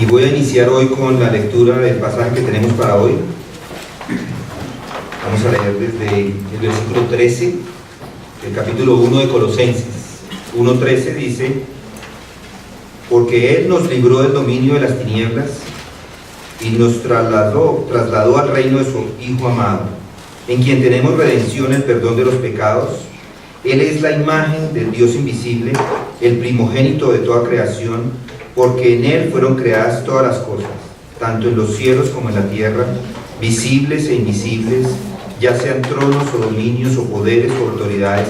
Y voy a iniciar hoy con la lectura del pasaje que tenemos para hoy. Vamos a leer desde el versículo 13 del capítulo 1 de Colosenses. 1:13 dice: porque Él nos libró del dominio de las tinieblas y nos trasladó al reino de su Hijo amado, en quien tenemos redención, el perdón de los pecados. Él es la imagen del Dios invisible, el primogénito de toda creación, porque en Él fueron creadas todas las cosas, tanto en los cielos como en la tierra, visibles e invisibles, ya sean tronos o dominios o poderes o autoridades.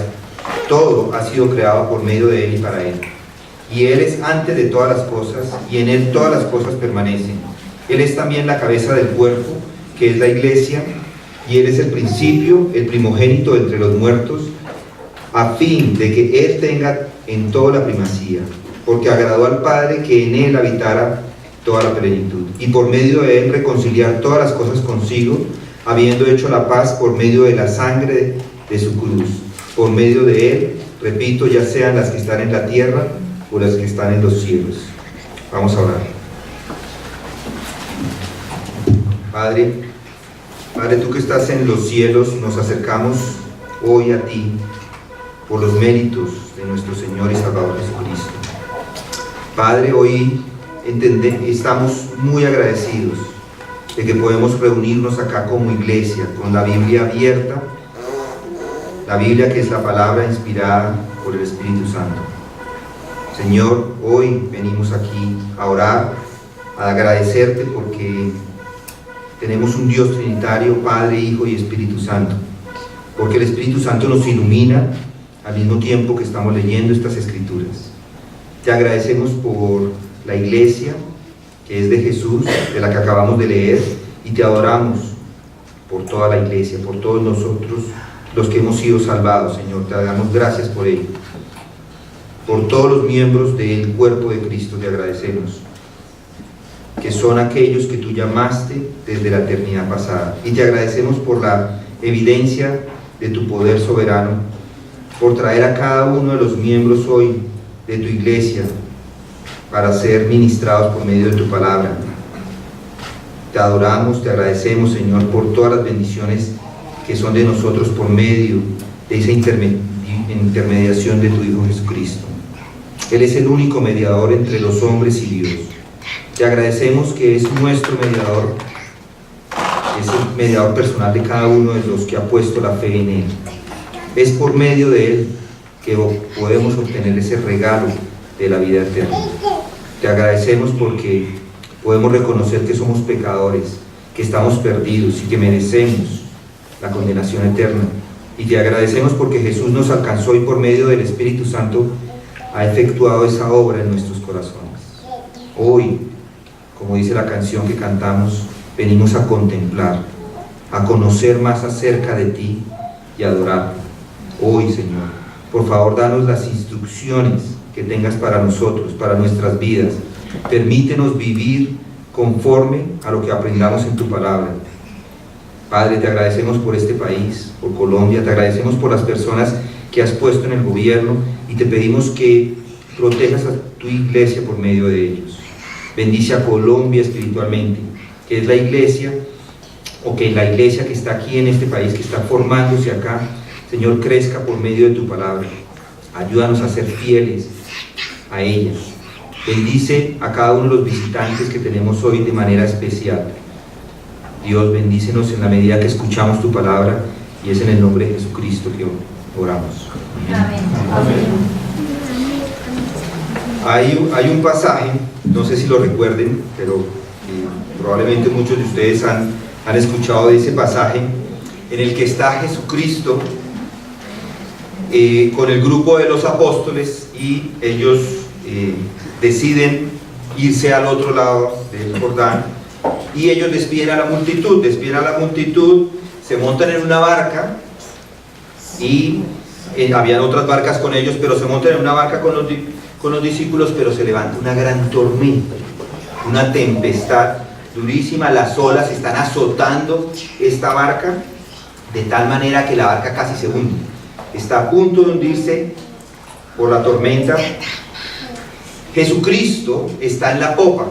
Todo ha sido creado por medio de Él y para Él. Y Él es antes de todas las cosas, y en Él todas las cosas permanecen. Él es también la cabeza del cuerpo, que es la iglesia, y Él es el principio, el primogénito entre los muertos, a fin de que Él tenga en todo la primacía, porque agradó al Padre que en Él habitara toda la plenitud, y por medio de Él reconciliar todas las cosas consigo, habiendo hecho la paz por medio de la sangre de su cruz. Por medio de Él, repito, ya sean las que están en la tierra o las que están en los cielos. Vamos a orar. Padre, tú que estás en los cielos, nos acercamos hoy a ti por los méritos de nuestro Señor y Salvador Jesucristo. Padre, hoy estamos muy agradecidos de que podemos reunirnos acá como iglesia, con la Biblia abierta, la Biblia que es la palabra inspirada por el Espíritu Santo. Señor, hoy venimos aquí a orar, a agradecerte porque tenemos un Dios trinitario, Padre, Hijo y Espíritu Santo, porque el Espíritu Santo nos ilumina al mismo tiempo que estamos leyendo estas Escrituras. Te agradecemos por la iglesia que es de Jesús, de la que acabamos de leer, y te adoramos por toda la iglesia, por todos nosotros los que hemos sido salvados, Señor. Te damos gracias por ello. Por todos los miembros del cuerpo de Cristo te agradecemos, que son aquellos que tú llamaste desde la eternidad pasada, y te agradecemos por la evidencia de tu poder soberano, por traer a cada uno de los miembros hoy de tu iglesia para ser ministrados por medio de tu palabra. Te adoramos, te agradecemos, Señor, por todas las bendiciones que son de nosotros por medio de esa intermediación de tu Hijo Jesucristo. Él es el único mediador entre los hombres y Dios. Te agradecemos que es nuestro mediador, es el mediador personal de cada uno de los que ha puesto la fe en Él. Es por medio de Él que podemos obtener ese regalo de la vida eterna. Te agradecemos porque podemos reconocer que somos pecadores, que estamos perdidos y que merecemos la condenación eterna. Y te agradecemos porque Jesús nos alcanzó y por medio del Espíritu Santo ha efectuado esa obra en nuestros corazones. Hoy, como dice la canción que cantamos, venimos a contemplar, a conocer más acerca de ti y a adorarte. Hoy, Señor, por favor, danos las instrucciones que tengas para nosotros, para nuestras vidas. Permítenos vivir conforme a lo que aprendamos en tu palabra. Padre, te agradecemos por este país, por Colombia, te agradecemos por las personas que has puesto en el gobierno y te pedimos que protejas a tu iglesia por medio de ellos. Bendice a Colombia espiritualmente, que es la iglesia, o que la iglesia que está aquí en este país, que está formándose acá, Señor, crezca por medio de tu palabra. Ayúdanos a ser fieles a ella. Bendice a cada uno de los visitantes que tenemos hoy de manera especial. Dios, bendícenos en la medida que escuchamos tu palabra, y es en el nombre de Jesucristo que oramos. Amén. Hay un pasaje, no sé si lo recuerden, pero probablemente muchos de ustedes han escuchado de ese pasaje, en el que está Jesucristo con el grupo de los apóstoles, y ellos deciden irse al otro lado del Jordán, y ellos despiden a la multitud, se montan en una barca, y habían otras barcas con ellos, pero se montan en una barca con los discípulos, pero se levanta una gran tormenta, una tempestad durísima, las olas están azotando esta barca, de tal manera que la barca casi se hunde, está a punto de hundirse por la tormenta. Jesucristo está en la popa,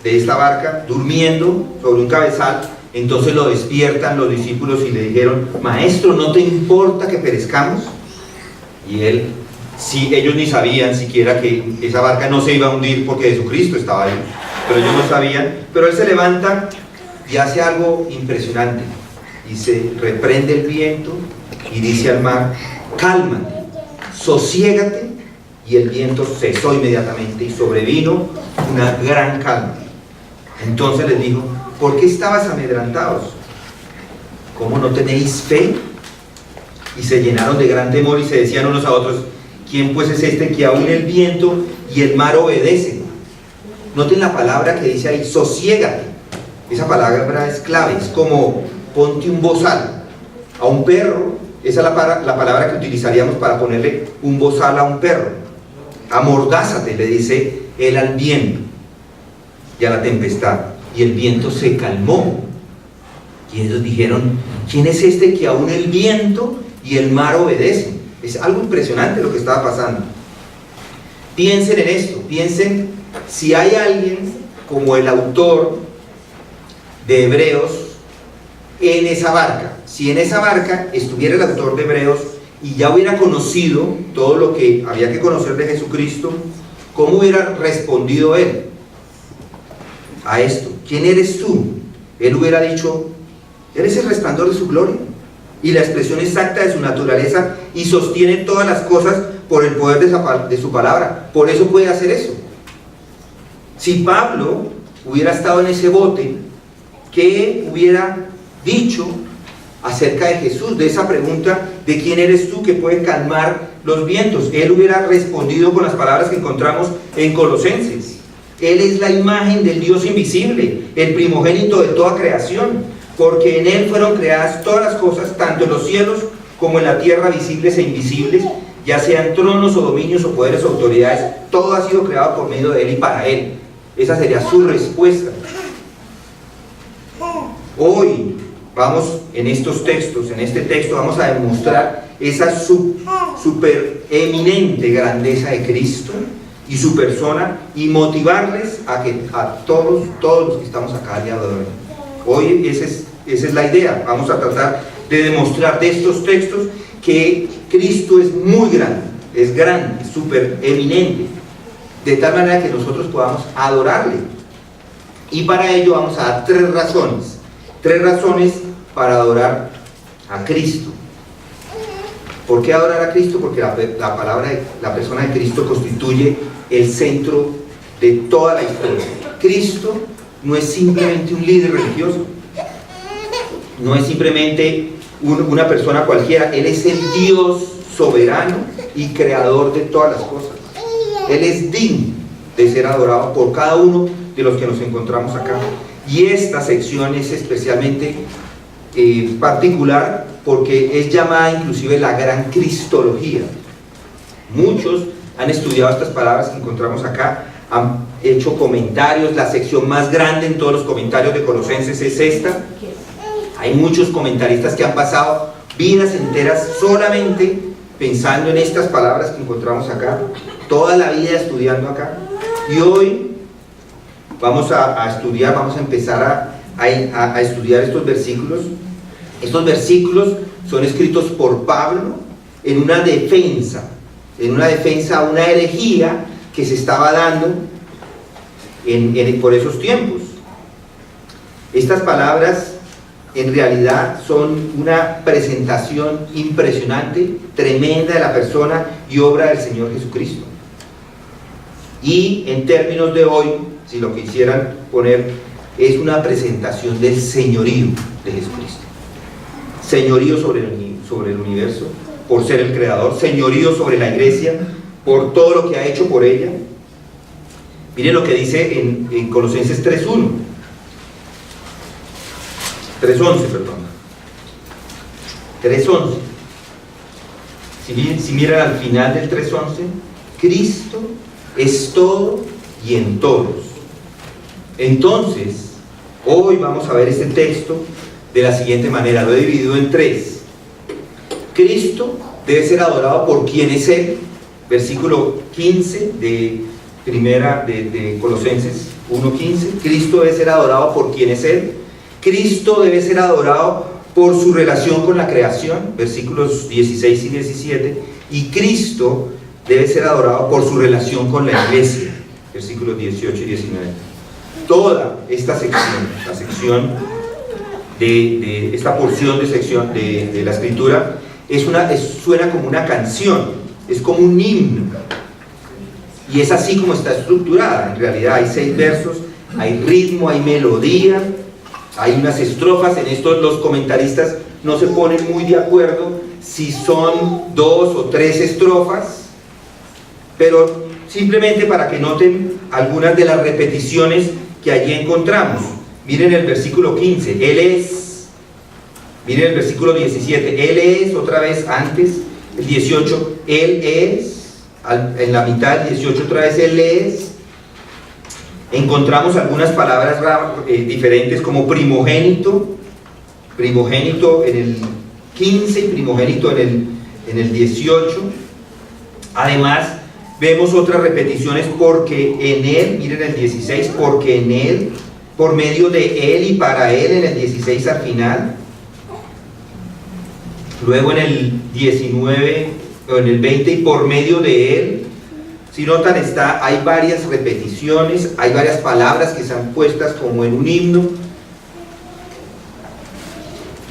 de esta barca, durmiendo sobre un cabezal. Entonces lo despiertan los discípulos y le dijeron: Maestro, ¿no te importa que perezcamos? Y él, sí, ellos ni sabían siquiera que esa barca no se iba a hundir porque Jesucristo estaba ahí, pero ellos no sabían. Pero él se levanta y hace algo impresionante, y se reprende el viento y dice al mar: cálmate, sosiégate. Y el viento cesó inmediatamente y sobrevino una gran calma. Entonces les dijo: ¿por qué estabas amedrentados? ¿Cómo no tenéis fe? Y se llenaron de gran temor y se decían unos a otros: ¿quién pues es este que aún el viento y el mar obedecen? Noten la palabra que dice ahí: sosiégate. Esa palabra es clave, es como ponte un bozal a un perro. Esa es la palabra que utilizaríamos para ponerle un bozal a un perro. Amordázate, le dice él al viento y a la tempestad, y el viento se calmó. Y ellos dijeron: ¿quién es este que aún el viento y el mar obedecen? Es algo impresionante lo que estaba pasando. Piensen en esto, piensen si hay alguien como el autor de Hebreos en esa barca. Si en esa barca estuviera el autor de Hebreos y ya hubiera conocido todo lo que había que conocer de Jesucristo, ¿cómo hubiera respondido él a esto? ¿Quién eres tú? Él hubiera dicho: eres el resplandor de su gloria y la expresión exacta de su naturaleza, y sostiene todas las cosas por el poder de su palabra. Por eso puede hacer eso. Si Pablo hubiera estado en ese bote, ¿qué hubiera dicho acerca de Jesús, de esa pregunta de quién eres tú que puede calmar los vientos? Él hubiera respondido con las palabras que encontramos en Colosenses: Él es la imagen del Dios invisible, el primogénito de toda creación, porque en Él fueron creadas todas las cosas, tanto en los cielos como en la tierra, visibles e invisibles, ya sean tronos o dominios o poderes o autoridades. Todo ha sido creado por medio de Él y para Él. Esa sería su respuesta. Hoy vamos, en estos textos, en este texto vamos a demostrar esa super eminente grandeza de Cristo y su persona, y motivarles a que a todos los que estamos acá al día de hoy, esa es la idea. Vamos a tratar de demostrar de estos textos que Cristo es muy grande, es súper eminente, de tal manera que nosotros podamos adorarle. Y para ello vamos a dar tres razones para adorar a Cristo. ¿Por qué adorar a Cristo? Porque la persona de Cristo constituye el centro de toda la historia. Cristo no es simplemente un líder religioso, no es simplemente una persona cualquiera. Él es el Dios soberano y creador de todas las cosas. Él es digno de ser adorado por cada uno de los que nos encontramos acá. Y esta sección es especialmente particular porque es llamada inclusive la gran cristología. Muchos han estudiado estas palabras que encontramos acá, han hecho comentarios. La sección más grande en todos los comentarios de Colosenses es esta. Hay muchos comentaristas que han pasado vidas enteras solamente pensando en estas palabras que encontramos acá, toda la vida estudiando acá. Y hoy vamos a estudiar, vamos a empezar a estudiar estos versículos. Estos versículos son escritos por Pablo en una defensa a una herejía que se estaba dando por esos tiempos. Estas palabras en realidad son una presentación impresionante, tremenda de la persona y obra del Señor Jesucristo. Y en términos de hoy, si lo quisieran poner, es una presentación del señorío de Jesucristo. Señorío sobre el universo, por ser el creador. Señorío sobre la iglesia, por todo lo que ha hecho por ella. Miren lo que dice en Colosenses 3.11, perdón. 3.11. Si miran al final del 3.11, Cristo es todo y en todos. Entonces, hoy vamos a ver este texto de la siguiente manera. Lo he dividido en tres. Cristo debe ser adorado por quien es Él. Versículo 15 de Colosenses 1:15. Cristo debe ser adorado por quien es Él. Cristo debe ser adorado por su relación con la creación, versículos 16 y 17. Y Cristo debe ser adorado por su relación con la iglesia, versículos 18 y 19. Toda esta sección, la sección de esta porción de la escritura, suena como una canción, es como un himno. Y es así como está estructurada. En realidad hay 6 versos, hay ritmo, hay melodía, hay unas estrofas. En esto los comentaristas no se ponen muy de acuerdo si son 2 o 3 estrofas, pero simplemente para que noten algunas de las repeticiones que allí encontramos. Miren el versículo 15, Él es. Miren el versículo 17, Él es, otra vez antes. El 18, Él es. En la mitad del 18 otra vez Él es. Encontramos algunas palabras diferentes como primogénito en el 15 y primogénito en el 18. Además vemos otras repeticiones, porque en Él, miren el 16, porque en Él, por medio de Él y para Él, en el 16 al final. Luego en el 19 o en el 20, y por medio de Él. Si notan, hay varias repeticiones, hay varias palabras que están puestas como en un himno,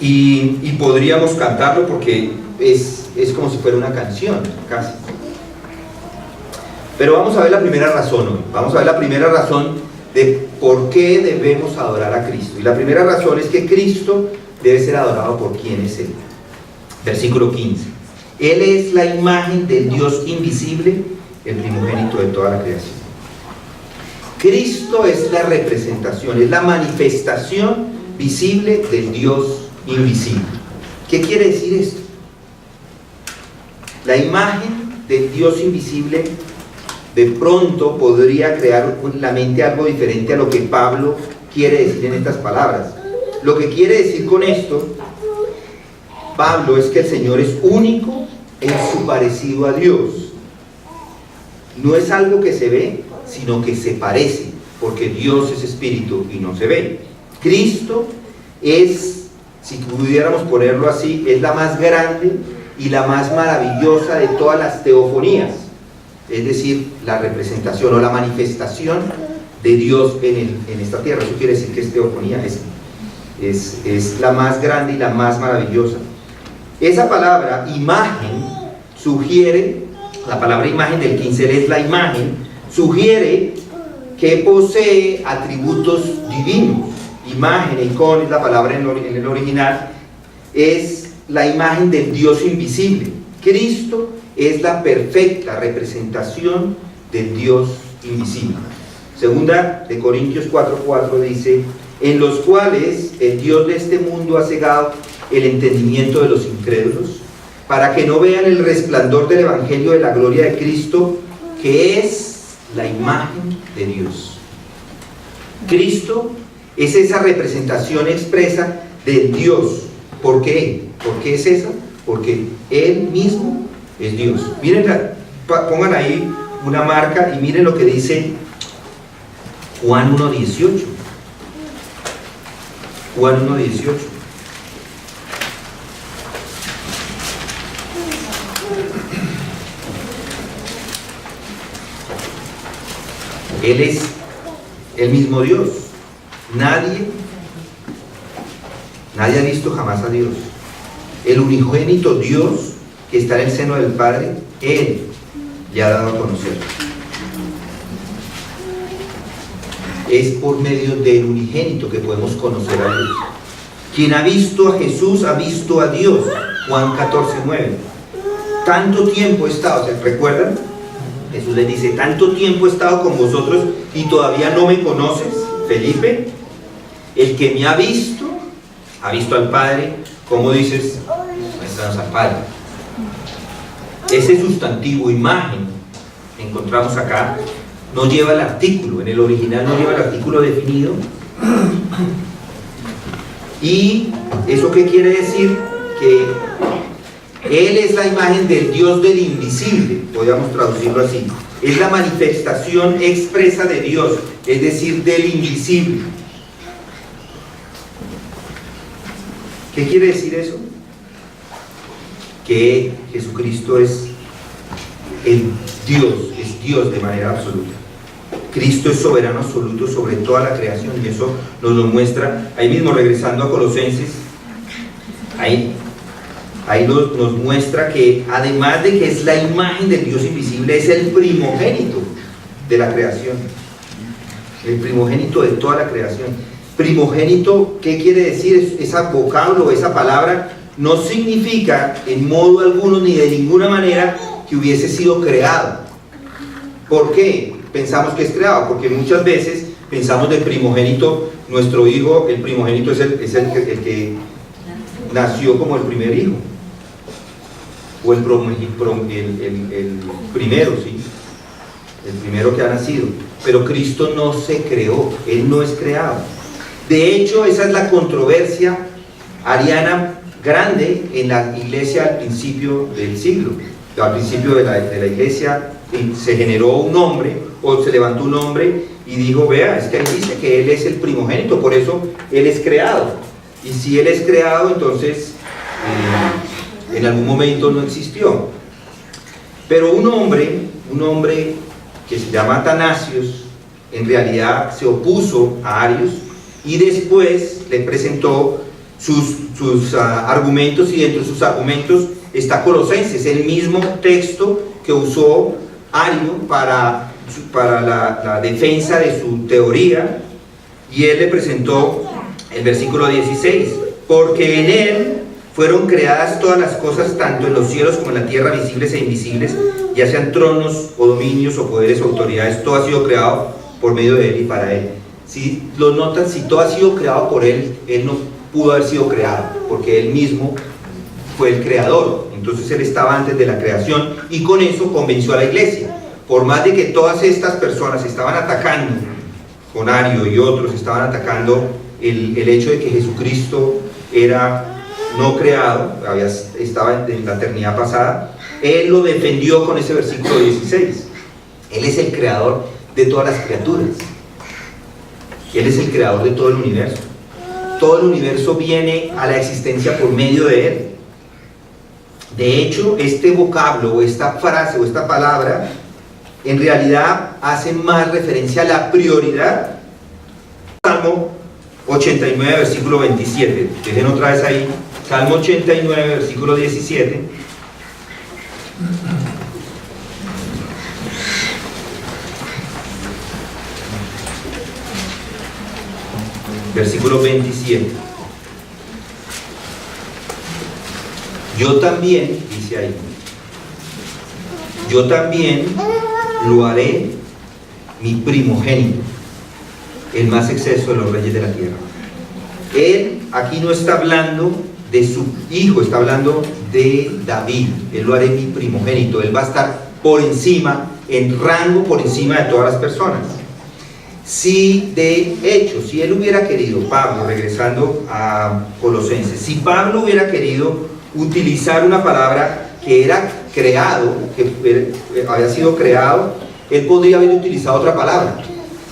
y podríamos cantarlo porque es como si fuera una canción, casi. Pero vamos a ver la primera razón hoy. Vamos a ver la primera razón de por qué debemos adorar a Cristo. Y la primera razón es que Cristo debe ser adorado por quien es Él. Versículo 15. Él es la imagen del Dios invisible, el primogénito de toda la creación. Cristo es la representación, es la manifestación visible del Dios invisible. ¿Qué quiere decir esto? La imagen del Dios invisible de pronto podría crear en la mente algo diferente a lo que Pablo quiere decir en estas palabras. Lo que quiere decir con esto Pablo es que el Señor es único en su parecido a Dios. No es algo que se ve, sino que se parece, porque Dios es espíritu y no se ve. Cristo es, si pudiéramos ponerlo así, es la más grande y la más maravillosa de todas las teofonías, es decir, la representación o la manifestación de Dios en esta tierra. Eso quiere decir que es teofonía, es la más grande y la más maravillosa. Esa palabra imagen sugiere, la palabra imagen del 15 es la imagen, sugiere que posee atributos divinos. Imagen, icon, es la palabra en el original, es la imagen del Dios invisible. Cristo es la perfecta representación del Dios invisible. Segunda de Corintios 4:4 dice: en los cuales el Dios de este mundo ha cegado el entendimiento de los incrédulos, para que no vean el resplandor del evangelio de la gloria de Cristo, que es la imagen de Dios. Cristo es esa representación expresa del Dios. ¿Por qué? ¿Por qué es esa? Porque Él mismo es Dios. Miren, pongan ahí una marca y miren lo que dice Juan 1:18. Juan 1:18. Él es el mismo Dios. Nadie ha visto jamás a Dios. El unigénito Dios que está en el seno del Padre, Él le ha dado a conocer. Es por medio del unigénito que podemos conocer a Dios. Quien ha visto a Jesús ha visto a Dios. Juan 14:9. Tanto tiempo he estado, ¿se recuerdan? Jesús les dice: tanto tiempo he estado con vosotros y todavía no me conoces, Felipe. El que me ha visto al Padre. ¿Cómo dices? Muéstranos al Padre. Ese sustantivo imagen que encontramos acá no lleva el artículo, en el original no lleva el artículo definido. ¿Y eso qué quiere decir? Que Él es la imagen del Dios del invisible, podríamos traducirlo así. Es la manifestación expresa de Dios, es decir, del invisible. ¿Qué quiere decir eso? Que Jesucristo es Dios de manera absoluta. Cristo es soberano absoluto sobre toda la creación, y eso nos lo muestra ahí mismo, regresando a Colosenses. Ahí nos muestra que además de que es la imagen del Dios invisible, es el primogénito de la creación, el primogénito de toda la creación. Primogénito, ¿qué quiere decir? Ese vocablo, esa palabra no significa en modo alguno ni de ninguna manera que hubiese sido creado. ¿Por qué pensamos que es creado? Porque muchas veces pensamos del primogénito, nuestro hijo, el primogénito es el que nació como el primer hijo, o el primero, ¿sí? El primero que ha nacido. Pero Cristo no se creó, Él no es creado. De hecho, esa es la controversia ariana grande en la iglesia al principio del siglo. Al principio de la iglesia se generó un hombre, o se levantó un hombre y dijo: vea, es que ahí dice que Él es el primogénito, por eso Él es creado. Y si Él es creado, entonces en algún momento no existió. Pero un hombre que se llama Atanasios, en realidad se opuso a Arius y después le presentó sus argumentos, y dentro de sus argumentos está Colosenses, el mismo texto que usó Ario para la defensa de su teoría, y él le presentó el versículo 16: porque en él fueron creadas todas las cosas, tanto en los cielos como en la tierra, visibles e invisibles, ya sean tronos o dominios o poderes o autoridades, todo ha sido creado por medio de él y para él. Si lo notan, si todo ha sido creado por él, él no pudo haber sido creado, porque él mismo fue el creador. Entonces él estaba antes de la creación, y con eso convenció a la iglesia. Por más de que todas estas personas estaban atacando, con Ario y otros estaban atacando el hecho de que Jesucristo era no creado, estaba en la eternidad pasada, él lo defendió con ese versículo 16. Él es el creador de todas las criaturas. Él es el creador de todo el universo. Todo el universo viene a la existencia por medio de él. De hecho, este vocablo, o esta frase, o esta palabra, en realidad hace más referencia a la prioridad. Salmo 89, versículo 27. Dejen otra vez ahí. Salmo 89, versículo 17. Versículo 27. Yo también, dice ahí, yo también lo haré mi primogénito, el más excelso de los reyes de la tierra. Él aquí no está hablando de su hijo, está hablando de David. Él lo haré mi primogénito. Él va a estar por encima, en rango por encima de todas las personas. Si de hecho, si él hubiera querido, Pablo, regresando a Colosenses, si Pablo hubiera querido utilizar una palabra que era creado, que había sido creado, él podría haber utilizado otra palabra.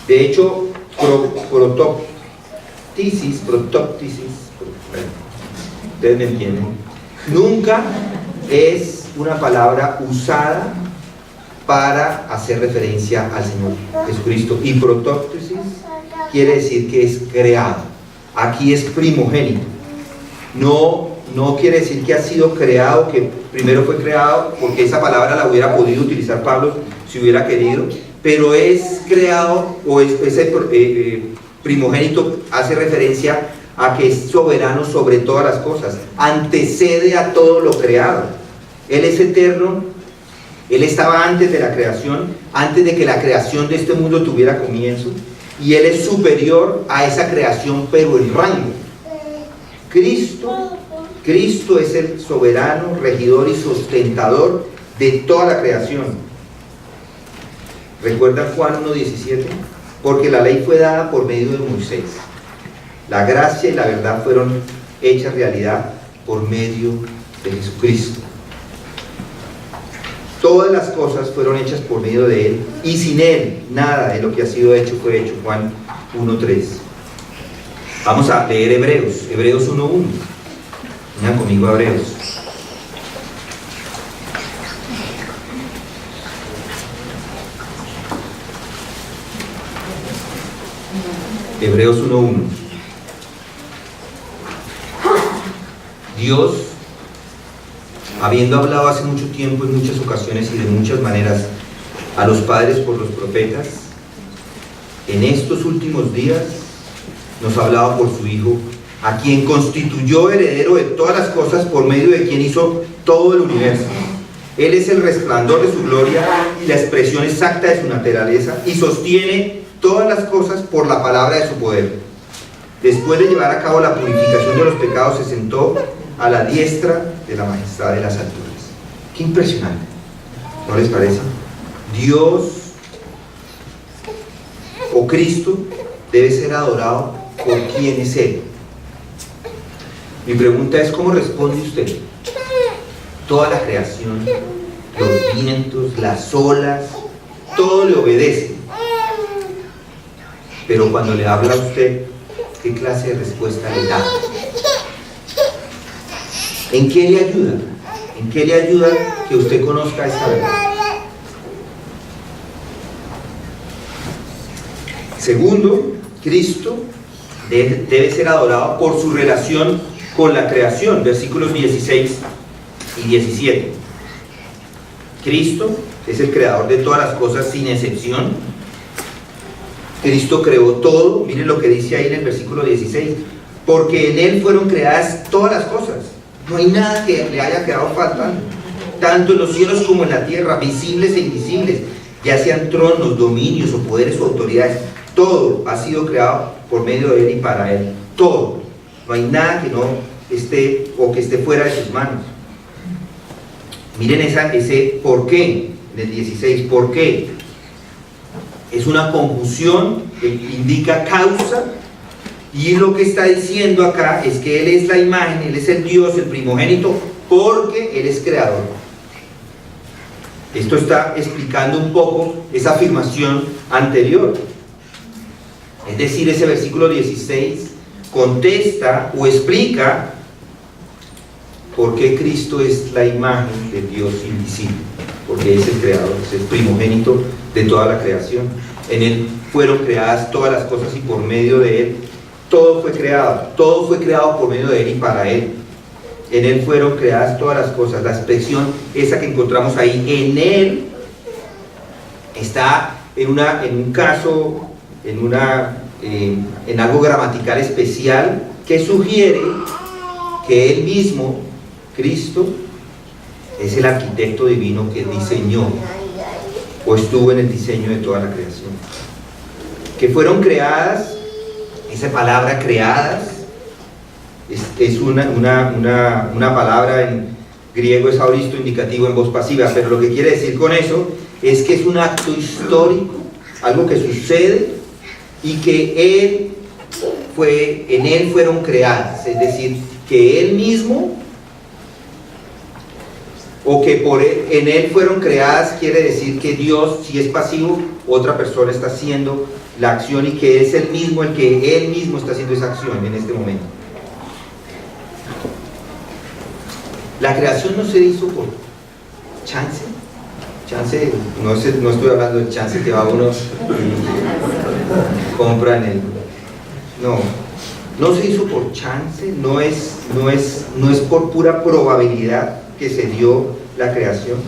De hecho, protoptisis, ustedes me entienden, nunca es una palabra usada para hacer referencia al Señor Jesucristo. Y protoptisis quiere decir que es creado. Aquí es primogénito. No quiere decir que ha sido creado, que primero fue creado, porque esa palabra la hubiera podido utilizar Pablo si hubiera querido, pero es creado, o ese primogénito hace referencia a que es soberano sobre todas las cosas, antecede a todo lo creado. Él es eterno. Él estaba antes de la creación, antes de que la creación de este mundo tuviera comienzo, y Él es superior a esa creación, pero en rango. Cristo es el soberano, regidor y sustentador de toda la creación. ¿Recuerdan Juan 1:17? Porque la ley fue dada por medio de Moisés. La gracia y la verdad fueron hechas realidad por medio de Jesucristo. Todas las cosas fueron hechas por medio de Él, y sin Él nada de lo que ha sido hecho fue hecho. Juan 1:3. Vamos a leer Hebreos 1:1. Vengan conmigo a Hebreos. Hebreos 1:1. Dios, habiendo hablado hace mucho tiempo, en muchas ocasiones y de muchas maneras, a los padres por los profetas, en estos últimos días nos ha hablado por su Hijo, a quien constituyó heredero de todas las cosas, por medio de quien hizo todo el universo. Él es el resplandor de su gloria y la expresión exacta de su naturaleza, y sostiene todas las cosas por la palabra de su poder. Después de llevar a cabo la purificación de los pecados, se sentó a la diestra de la majestad de las alturas. Qué impresionante, ¿no les parece? Dios o Cristo debe ser adorado por quien es Él. Mi pregunta es, ¿cómo responde usted? Toda la creación, los vientos, las olas, todo le obedece. Pero cuando le habla a usted, ¿qué clase de respuesta le da? ¿En qué le ayuda? ¿En qué le ayuda que usted conozca esta verdad? Segundo, Cristo debe ser adorado por su relación con la creación, versículos 16 y 17. Cristo es el creador de todas las cosas sin excepción. Cristo creó todo. Miren lo que dice ahí en el versículo 16: porque en Él fueron creadas todas las cosas. No hay nada que le haya quedado faltando, tanto en los cielos como en la tierra, visibles e invisibles, ya sean tronos, dominios o poderes o autoridades. Todo ha sido creado por medio de Él y para Él. Todo. No hay nada que no esté o que esté fuera de sus manos. Miren ese por qué, en el 16, ¿por qué? Es una conjunción que indica causa, y lo que está diciendo acá es que Él es la imagen, Él es el Dios, el primogénito, porque Él es creador. Esto está explicando un poco esa afirmación anterior. Es decir, ese versículo 16 contesta o explica por qué Cristo es la imagen del Dios invisible, porque es el creador, es el primogénito de toda la creación. En Él fueron creadas todas las cosas, y por medio de Él todo fue creado por medio de Él y para Él. En Él fueron creadas todas las cosas. La expresión esa que encontramos ahí, en Él, está en un caso, en algo gramatical especial que sugiere que Él mismo, Cristo, es el arquitecto divino que diseñó o estuvo en el diseño de toda la creación. Que fueron creadas, esa palabra creadas es una palabra en griego, es aoristo indicativo en voz pasiva, pero lo que quiere decir con eso es que es un acto histórico, algo que sucede y que en Él fueron creadas, es decir, que Él mismo, o que en Él fueron creadas, quiere decir que Dios, si es pasivo, otra persona está haciendo la acción, y que es el mismo el que Él mismo está haciendo esa acción en este momento. La creación no se hizo por chance, no estoy hablando del chance que va uno y compra en el... No se hizo por chance, no es por pura probabilidad que se dio la creación.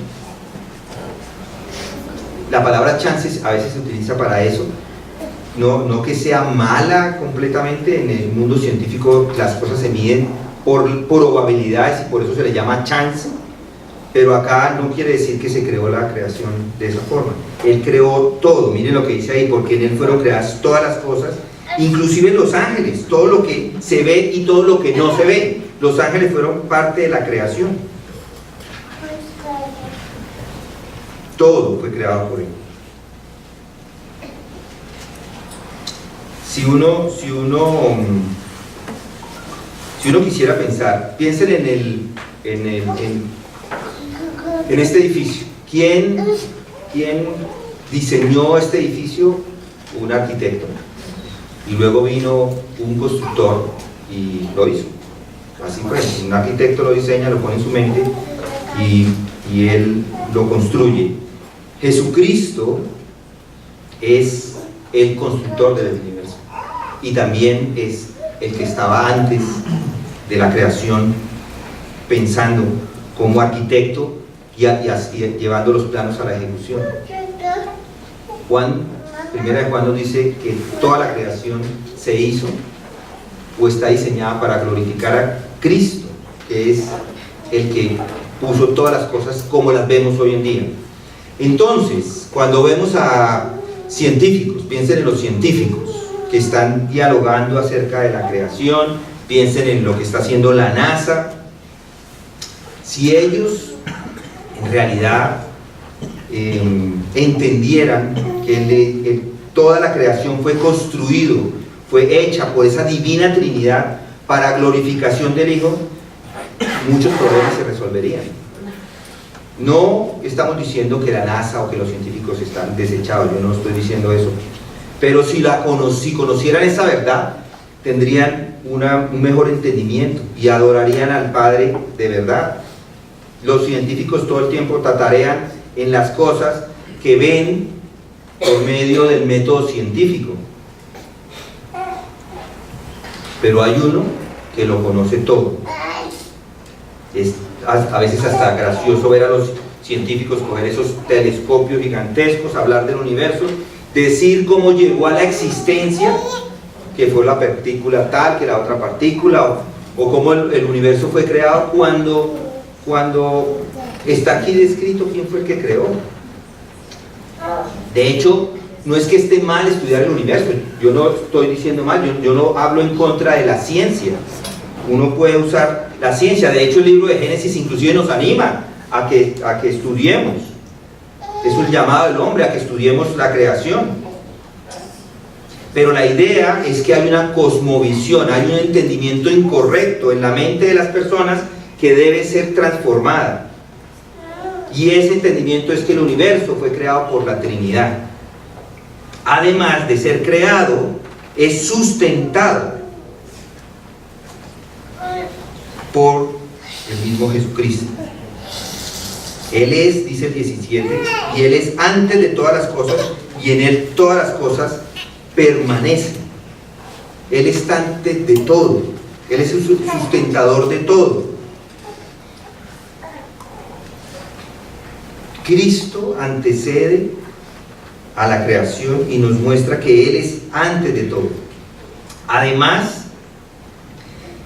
La palabra chances a veces se utiliza para eso, no que sea mala completamente. En el mundo científico las cosas se miden por probabilidades y por eso se le llama chance, pero acá no quiere decir que se creó la creación de esa forma. Él creó todo. Miren lo que dice ahí: porque en Él fueron creadas todas las cosas, inclusive los ángeles, todo lo que se ve y todo lo que no se ve. Los ángeles fueron parte de la creación. Todo fue creado por Él. Si uno quisiera pensar, piensen en este edificio. ¿Quién diseñó este edificio? Un arquitecto. Y luego vino un constructor y lo hizo. Así fue, un arquitecto lo diseña, lo pone en su mente y él lo construye. Jesucristo es el constructor del universo y también es el que estaba antes de la creación, pensando como arquitecto y llevando los planos a la ejecución. Primera de Juan nos dice que toda la creación se hizo o está diseñada para glorificar a Cristo, que es el que puso todas las cosas como las vemos hoy en día. Entonces, cuando vemos a científicos, piensen en los científicos que están dialogando acerca de la creación, piensen en lo que está haciendo la NASA. Si ellos en realidad entendieran que toda la creación fue fue hecha por esa divina Trinidad para glorificación del Hijo, muchos problemas se resolverían. No estamos diciendo que la NASA o que los científicos están desechados, yo no estoy diciendo eso, pero si conocieran esa verdad, tendrían un mejor entendimiento y adorarían al Padre de verdad. Los científicos todo el tiempo tatarean en las cosas que ven por medio del método científico, pero hay uno que lo conoce todo. Es a veces hasta gracioso ver a los científicos coger esos telescopios gigantescos, hablar del universo, decir cómo llegó a la existencia, que fue la partícula tal, que la otra partícula, o cómo el universo fue creado, cuando está aquí descrito quién fue el que creó. De hecho, no es que esté mal estudiar el universo, yo no estoy diciendo mal, yo no hablo en contra de la ciencia. Uno puede usar la ciencia, de hecho el libro de Génesis inclusive nos anima a que estudiemos. Es un llamado del hombre a que estudiemos la creación. Pero la idea es que hay una cosmovisión, hay un entendimiento incorrecto en la mente de las personas que debe ser transformada. Y ese entendimiento es que el universo fue creado por la Trinidad. Además de ser creado, es sustentado por el mismo Jesucristo. Él es, dice el 17, y Él es antes de todas las cosas, y en Él todas las cosas permanecen. Él está antes de todo, Él es el sustentador de todo. Cristo antecede a la creación y nos muestra que Él es antes de todo. Además,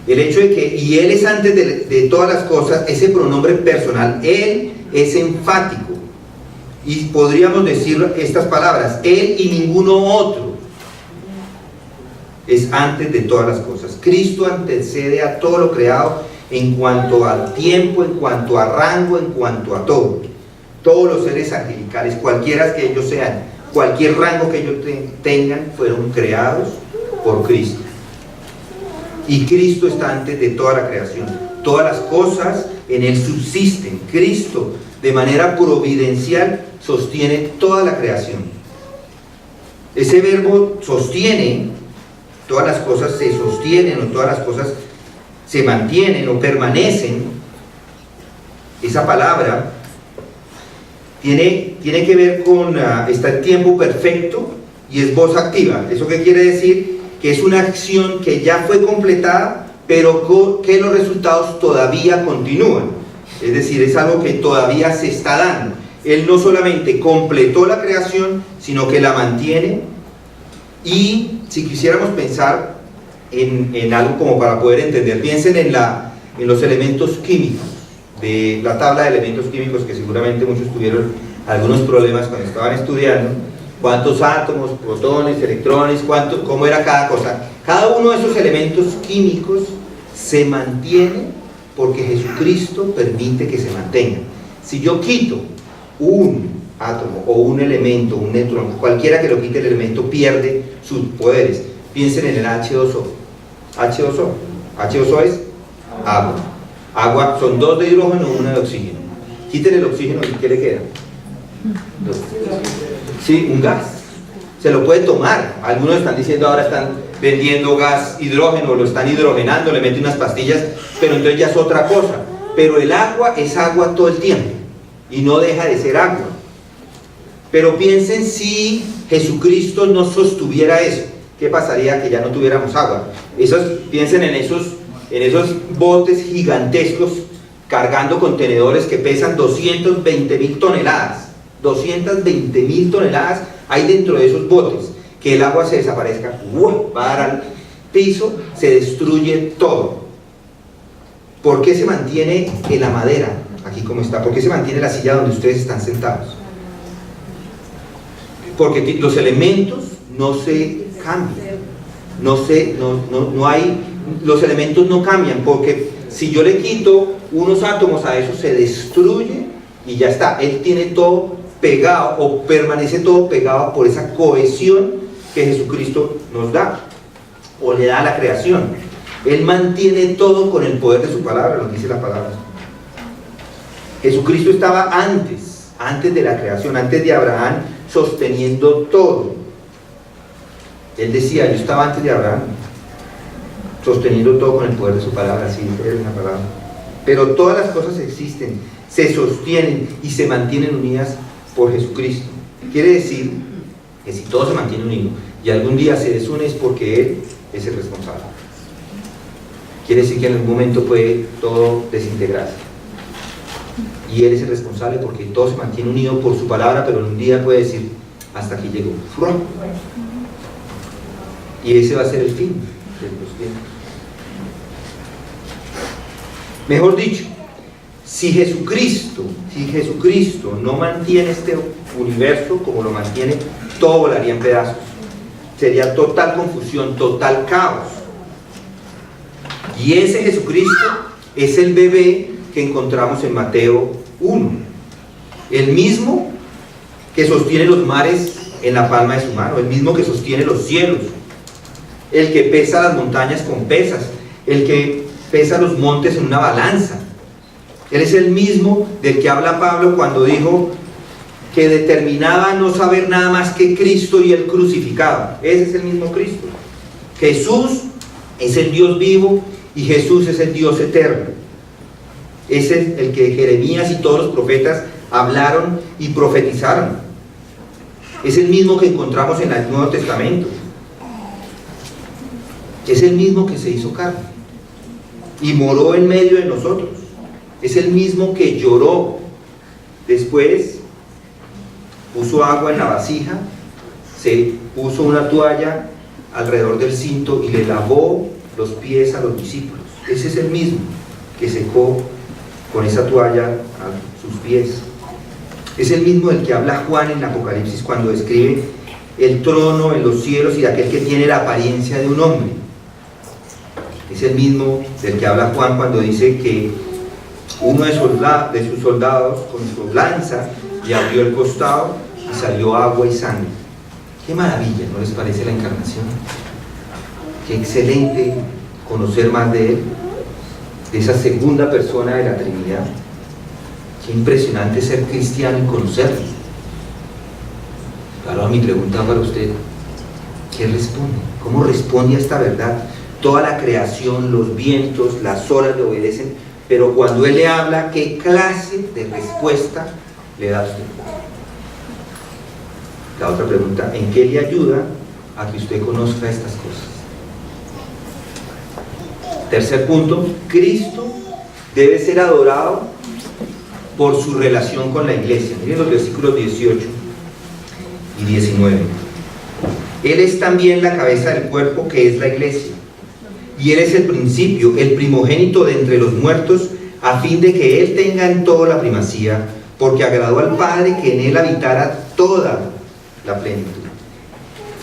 el hecho de que, y Él es antes de todas las cosas, ese pronombre personal, Él es enfático. Y podríamos decir estas palabras, Él y ninguno otro es antes de todas las cosas. Cristo antecede a todo lo creado en cuanto al tiempo, en cuanto a rango, en cuanto a todo. Todos los seres angelicales, cualquiera que ellos sean, cualquier rango que ellos tengan, fueron creados por Cristo. Y Cristo está antes de toda la creación. Todas las cosas en Él subsisten. Cristo, de manera providencial, sostiene toda la creación. Ese verbo sostiene, todas las cosas se sostienen o todas las cosas se mantienen o permanecen. Esa palabra tiene que ver con, está en tiempo perfecto y es voz activa. ¿Eso qué quiere decir? Que es una acción que ya fue completada, pero que los resultados todavía continúan. Es decir, es algo que todavía se está dando. Él no solamente completó la creación, sino que la mantiene. Y si quisiéramos pensar en algo como para poder entender, piensen en los elementos químicos, de la tabla de elementos químicos, que seguramente muchos tuvieron algunos problemas cuando estaban estudiando. Cuántos átomos, protones, electrones, cómo era cada cosa. Cada uno de esos elementos químicos se mantiene porque Jesucristo permite que se mantengan. Si yo quito un átomo o un elemento, un neutrón, cualquiera que lo quite el elemento pierde sus poderes. Piensen en el H2O. H2O es agua. Agua son 2 de hidrógeno y 1 de oxígeno. Quiten el oxígeno y ¿qué le queda? Sí, un gas. Se lo puede tomar. Algunos están diciendo ahora están vendiendo gas hidrógeno, lo están hidrogenando, le meten unas pastillas, pero entonces ya es otra cosa. Pero el agua es agua todo el tiempo y no deja de ser agua. Pero piensen si Jesucristo no sostuviera eso, ¿qué pasaría que ya no tuviéramos agua? Piensen en esos botes gigantescos cargando contenedores que pesan 220.000 toneladas. 220.000 toneladas hay dentro de esos botes. Que el agua se desaparezca, va a dar al piso, se destruye todo. ¿Por qué se mantiene en la madera, aquí como está? ¿Por qué se mantiene la silla donde ustedes están sentados? Porque los elementos no se cambian. Los elementos no cambian, porque si yo le quito unos átomos a eso, se destruye y ya está. Él tiene todo pegado, o permanece todo pegado por esa cohesión que Jesucristo nos da, o le da a la creación. Él mantiene todo con el poder de su palabra, lo dice la palabra. Jesucristo estaba antes de la creación, antes de Abraham, sosteniendo todo. Él decía, yo estaba antes de Abraham, sosteniendo todo con el poder de su palabra, sí, es una palabra. Pero todas las cosas existen, se sostienen y se mantienen unidas por Jesucristo. Quiere decir que si todo se mantiene unido y algún día se desune, es porque Él es el responsable. Quiere decir que en algún momento puede todo desintegrarse y Él es el responsable, porque todo se mantiene unido por su palabra, pero un día puede decir, hasta aquí llegó, y ese va a ser el fin de los tiempos. Mejor dicho, si Jesucristo no mantiene este universo como lo mantiene, todo volaría en pedazos. Sería total confusión, total caos. Y ese Jesucristo es el bebé que encontramos en Mateo 1. El mismo que sostiene los mares en la palma de su mano, el mismo que sostiene los cielos, el que pesa las montañas con pesas, el que pesa los montes en una balanza. Él es el mismo del que habla Pablo cuando dijo que determinaba no saber nada más que Cristo y el crucificado. Ese es el mismo Cristo. Jesús es el Dios vivo y Jesús es el Dios eterno. Ese es el que Jeremías y todos los profetas hablaron y profetizaron. Es el mismo que encontramos en el Nuevo Testamento. Es el mismo que se hizo carne y moró en medio de nosotros. Es el mismo que lloró. Después puso agua en la vasija, se puso una toalla alrededor del cinto y le lavó los pies a los discípulos. Ese es el mismo que secó con esa toalla a sus pies. Es el mismo del que habla Juan en Apocalipsis cuando describe el trono en los cielos y de aquel que tiene la apariencia de un hombre. Es el mismo del que habla Juan cuando dice que uno de sus soldados con su lanza le abrió el costado y salió agua y sangre. ¡Qué maravilla! ¿No les parece la encarnación? ¡Qué excelente conocer más de Él! De esa segunda persona de la Trinidad. ¡Qué impresionante ser cristiano y conocerlo! Ahora mi pregunta para usted, ¿qué responde? ¿Cómo responde a esta verdad? Toda la creación, los vientos, las olas le obedecen, pero cuando Él le habla, ¿qué clase de respuesta le da a usted? La otra pregunta, ¿en qué le ayuda a que usted conozca estas cosas? Tercer punto, Cristo debe ser adorado por su relación con la iglesia. Miren los versículos 18 y 19. Él es también la cabeza del cuerpo, que es la iglesia. Y Él es el principio, el primogénito de entre los muertos, a fin de que Él tenga en todo la primacía, porque agradó al Padre que en Él habitara toda la plenitud.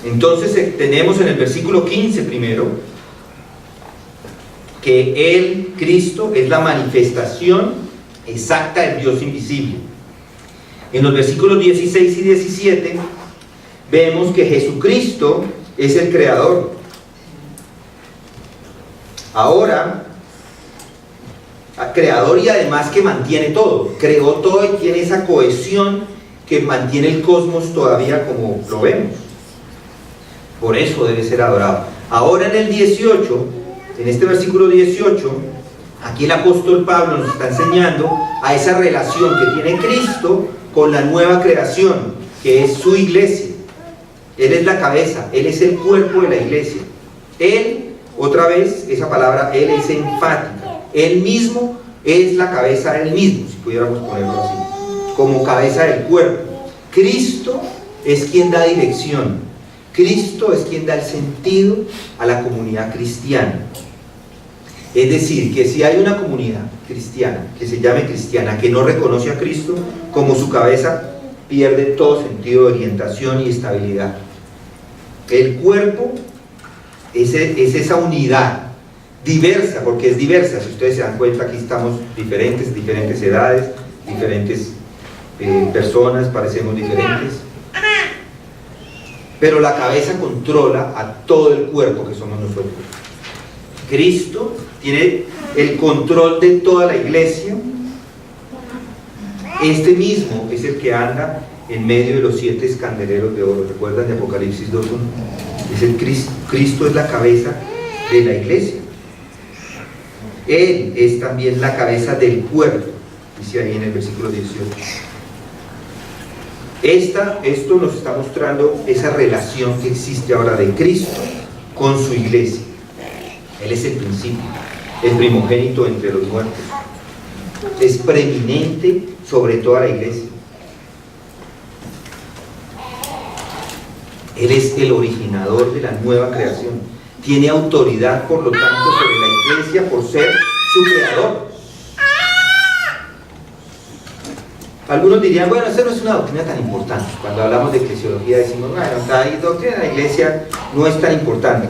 Entonces tenemos en el versículo 15 primero, que Él, Cristo, es la manifestación exacta del Dios invisible. En los versículos 16 y 17 vemos que Jesucristo es el creador. Ahora, creador y además que mantiene todo, creó todo y tiene esa cohesión que mantiene el cosmos todavía como lo vemos. Por eso debe ser adorado. Ahora en el 18, en este versículo 18, aquí el apóstol Pablo nos está enseñando a esa relación que tiene Cristo con la nueva creación, que es su iglesia. Él es la cabeza, Él es el cuerpo de la iglesia. Él, otra vez, esa palabra Él es enfática. Él mismo es la cabeza del mismo, si pudiéramos ponerlo así, como cabeza del cuerpo. Cristo es quien da dirección. Cristo es quien da el sentido a la comunidad cristiana. Es decir, que si hay una comunidad cristiana que se llame cristiana, que no reconoce a Cristo como su cabeza, pierde todo sentido de orientación y estabilidad. El cuerpo es esa unidad diversa, porque es diversa. Si ustedes se dan cuenta, aquí estamos diferentes edades, diferentes personas, parecemos diferentes. Pero la cabeza controla a todo el cuerpo que somos nosotros. Cristo tiene el control de toda la iglesia. Este mismo es el que anda en medio de los 7 candeleros de oro. ¿Recuerdan de Apocalipsis 2:1? Es el Cristo es la cabeza de la iglesia. Él es también la cabeza del cuerpo, dice ahí en el versículo 18. Esto nos está mostrando esa relación que existe ahora de Cristo con su iglesia. Él es el principio, el primogénito entre los muertos. Es preeminente sobre toda la iglesia. Él es el originador de la nueva creación. Tiene autoridad, por lo tanto, sobre la iglesia por ser su creador. Algunos dirían, bueno, esa no es una doctrina tan importante. Cuando hablamos de eclesiología decimos, bueno, la doctrina de la iglesia no es tan importante.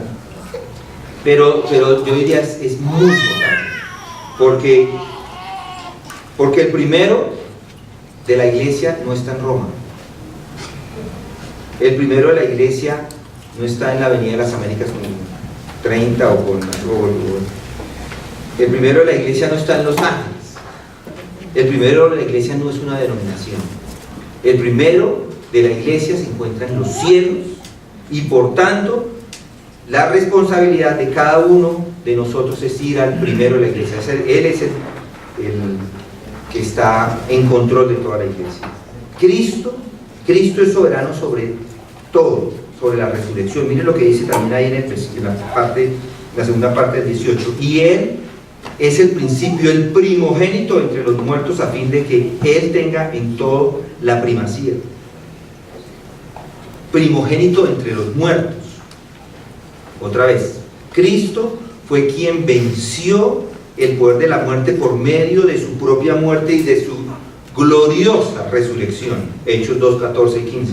Pero yo diría es muy importante. Porque el primero de la iglesia no está en Roma. El primero de la iglesia no está en la Avenida de las Américas con 30 o con... El primero de la iglesia no está en Los Ángeles. El primero de la iglesia no es una denominación. El primero de la iglesia se encuentra en los cielos y por tanto la responsabilidad de cada uno de nosotros es ir al primero de la iglesia. Él es el que está en control de toda la iglesia. Cristo es soberano sobre todo, sobre la resurrección. Miren lo que dice también ahí en la segunda parte del 18. Y Él es el principio, el primogénito entre los muertos, a fin de que Él tenga en todo la primacía. Primogénito entre los muertos. Otra vez, Cristo fue quien venció el poder de la muerte por medio de su propia muerte y de su gloriosa resurrección. Hechos 2, 14 y 15.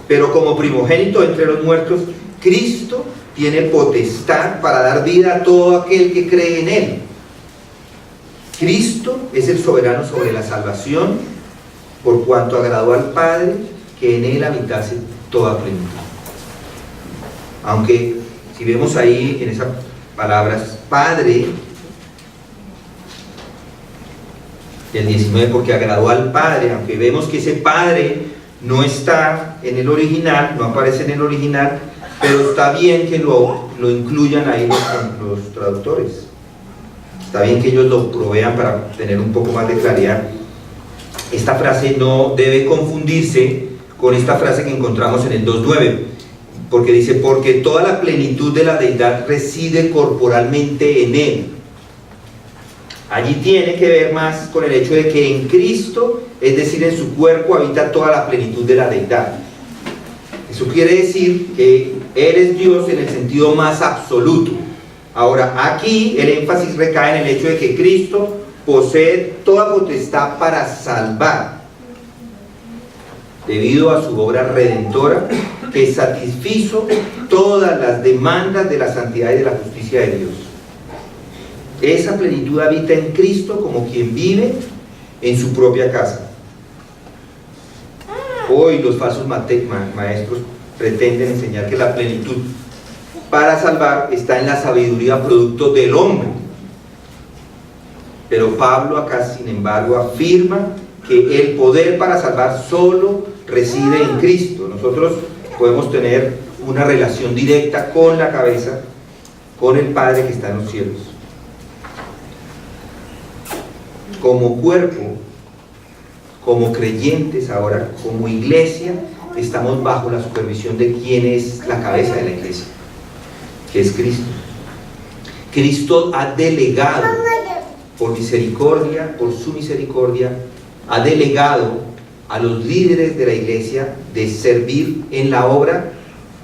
Pero como primogénito entre los muertos, Cristo tiene potestad para dar vida a todo aquel que cree en Él. Cristo es el soberano sobre la salvación, por cuanto agradó al Padre que en Él habitase toda plenitud. Aunque, si vemos ahí en esas palabras, Padre, del 19, porque agradó al Padre, aunque vemos que ese Padre no está en el original, no aparece en el original, pero está bien que lo incluyan ahí los traductores. Está bien que ellos lo provean para tener un poco más de claridad. Esta frase no debe confundirse con esta frase que encontramos en el 2.9, porque dice, porque toda la plenitud de la deidad reside corporalmente en Él. Allí tiene que ver más con el hecho de que en Cristo, es decir, en su cuerpo, habita toda la plenitud de la deidad. Eso quiere decir que Él es Dios en el sentido más absoluto. Ahora, aquí el énfasis recae en el hecho de que Cristo posee toda potestad para salvar, debido a su obra redentora, que satisfizo todas las demandas de la santidad y de la justicia de Dios. Esa plenitud habita en Cristo como quien vive en su propia casa. Hoy los falsos maestros pretenden enseñar que la plenitud para salvar está en la sabiduría producto del hombre. Pero Pablo acá, sin embargo, afirma que el poder para salvar solo reside en Cristo. Nosotros podemos tener una relación directa con la cabeza, con el Padre que está en los cielos. Como cuerpo, como creyentes ahora, como iglesia, estamos bajo la supervisión de quien es la cabeza de la iglesia, que es Cristo. Cristo ha delegado, por misericordia, por su misericordia, ha delegado a los líderes de la iglesia de servir en la obra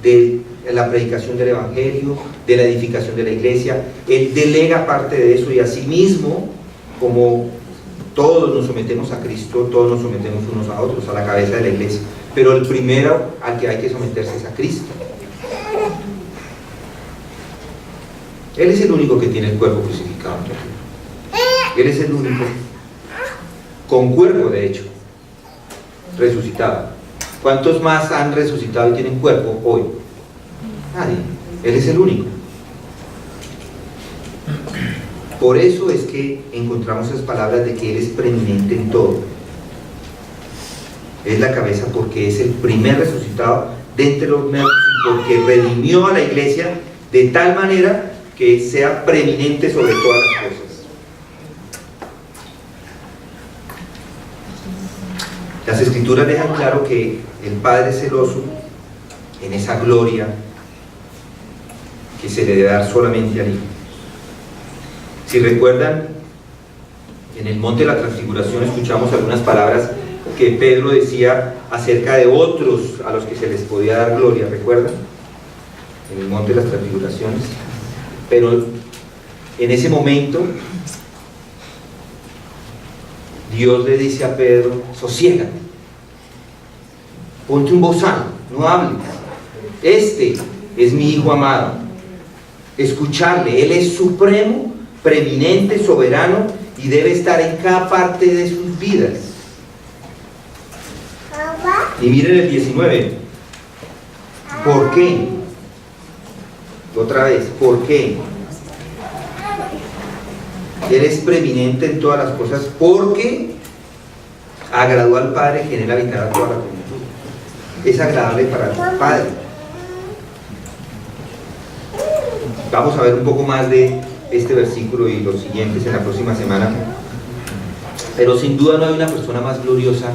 de la predicación del evangelio, de la edificación de la iglesia. Él delega parte de eso, y asimismo, como todos nos sometemos a Cristo, todos nos sometemos unos a otros, a la cabeza de la iglesia, pero el primero al que hay que someterse es a Cristo. Él es el único que tiene el cuerpo crucificado. Él es el único con cuerpo, de hecho, resucitado. ¿Cuántos más han resucitado y tienen cuerpo hoy? Nadie. Él es el único. Por eso es que encontramos esas palabras de que Él es preeminente en todo. Es la cabeza porque es el primer resucitado de entre los muertos, y porque redimió a la iglesia de tal manera que sea preeminente sobre todas las cosas. Las Escrituras dejan claro que el Padre es celoso en esa gloria que se le debe dar solamente al Hijo. Si recuerdan, en el monte de la transfiguración escuchamos algunas palabras que Pedro decía acerca de otros a los que se les podía dar gloria, ¿recuerdan? En el monte de las transfiguraciones. Pero en ese momento Dios le dice a Pedro: sosiégate, ponte un bozal, no hables, este es mi Hijo amado, escucharle, Él es supremo, preeminente, soberano, y debe estar en cada parte de sus vidas. Y miren el 19. ¿Por qué? Otra vez, ¿por qué? Él es preeminente en todas las cosas porque agradó al Padre, que en Él habitará toda la plenitud. Es agradable para el Padre. Vamos a ver un poco más de este versículo y los siguientes en la próxima semana. Pero sin duda no hay una persona más gloriosa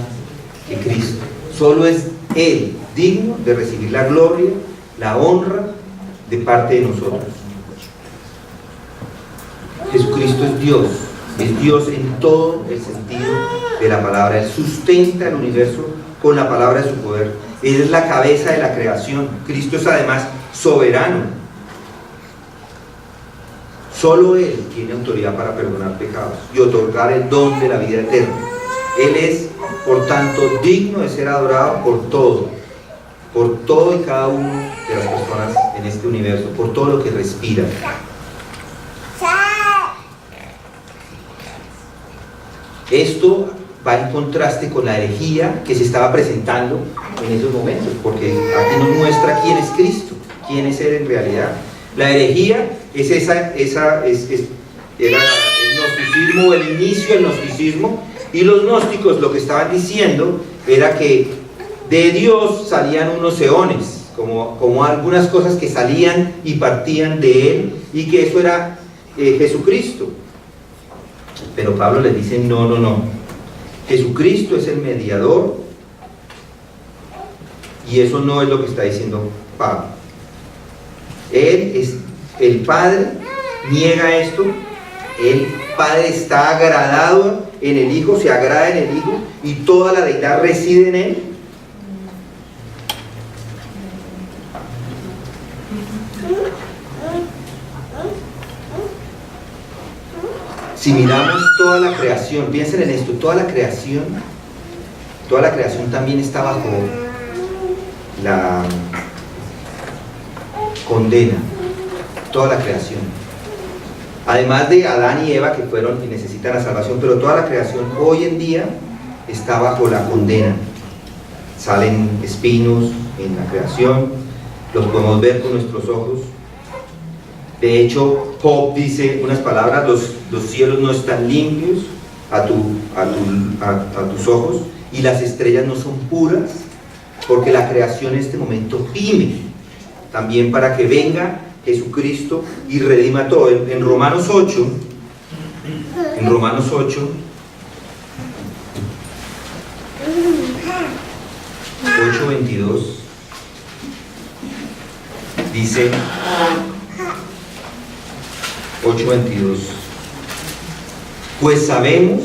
que Cristo. Solo es Él digno de recibir la gloria, la honra de parte de nosotros. Jesucristo es Dios en todo el sentido de la palabra. Él sustenta el universo con la palabra de su poder. Él es la cabeza de la creación. Cristo es además soberano. Solo Él tiene autoridad para perdonar pecados y otorgar el don de la vida eterna. Él es, por tanto, digno de ser adorado por todo y cada uno de las personas en este universo, por todo lo que respira. Esto va en contraste con la herejía que se estaba presentando en esos momentos, porque aquí nos muestra quién es Cristo, quién es Él en realidad. La herejía es era el gnosticismo, el inicio del gnosticismo, y los gnósticos lo que estaban diciendo era que de Dios salían unos eones, como algunas cosas que salían y partían de Él, y que eso era Jesucristo. Pero Pablo les dice: no. Jesucristo es el mediador, y eso no es lo que está diciendo Pablo. Él es el Padre, niega esto. El Padre está agradado en el Hijo, se agrada en el Hijo, y toda la deidad reside en Él. Si miramos toda la creación, piensen en esto, toda la creación también está bajo la condena, toda la creación. Además de Adán y Eva, que fueron y necesitan la salvación, pero toda la creación hoy en día está bajo la condena. Salen espinos en la creación, los podemos ver con nuestros ojos. De hecho, Job dice unas palabras: los cielos no están limpios a tu a tus ojos, y las estrellas no son puras, porque la creación en este momento gime también para que venga Jesucristo y redima todo. En Romanos 8, 8:22 dice, 8:22, pues sabemos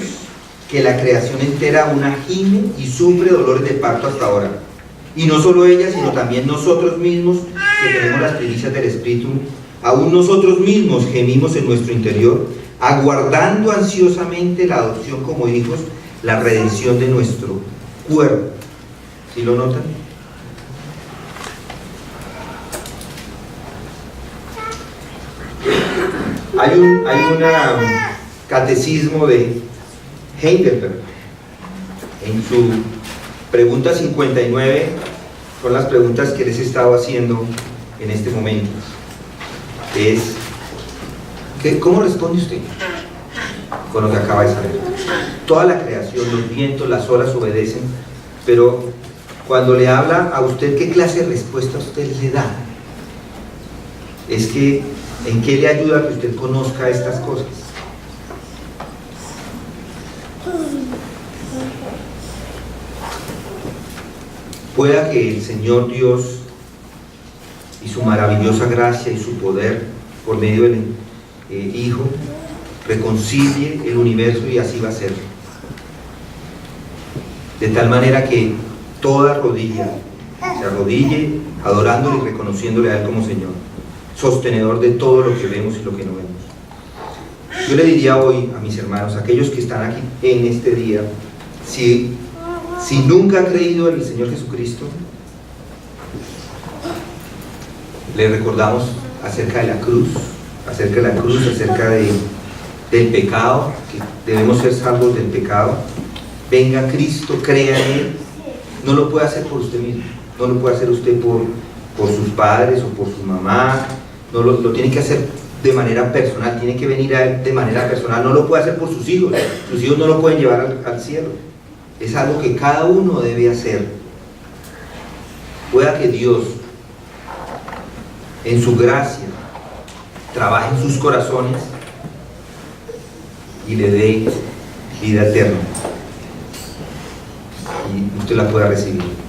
que la creación entera una gime y sufre dolores de parto hasta ahora. Y no solo ella, sino también nosotros mismos, que tenemos las primicias del Espíritu, aún nosotros mismos gemimos en nuestro interior, aguardando ansiosamente la adopción como hijos, la redención de nuestro cuerpo. ¿Sí lo notan? Hay un catecismo de Heidelberg. En su pregunta 59 son las preguntas que les he estado haciendo en este momento. ¿Cómo responde usted con lo que acaba de saber? Toda la creación, los vientos, las olas obedecen, pero cuando le habla a usted, ¿qué clase de respuesta usted le da? Es que, ¿en qué le ayuda que usted conozca estas cosas? Pueda que el Señor Dios y su maravillosa gracia y su poder por medio del Hijo reconcilie el universo, y así va a ser, de tal manera que toda rodilla se arrodille adorándole y reconociéndole a Él como Señor, sostenedor de todo lo que vemos y lo que no vemos. Yo le diría hoy a mis hermanos, aquellos que están aquí en este día, si nunca ha creído en el Señor Jesucristo, le recordamos acerca de la cruz, acerca del pecado, que debemos ser salvos del pecado. Venga Cristo, crea en Él. No lo puede hacer por usted mismo, no lo puede hacer usted por sus padres o por su mamá, no lo tiene que hacer de manera personal, tiene que venir a Él de manera personal, no lo puede hacer por sus hijos no lo pueden llevar al cielo. Es algo que cada uno debe hacer. Pueda que Dios, en su gracia, trabaje en sus corazones y le dé vida eterna, y usted la pueda recibir.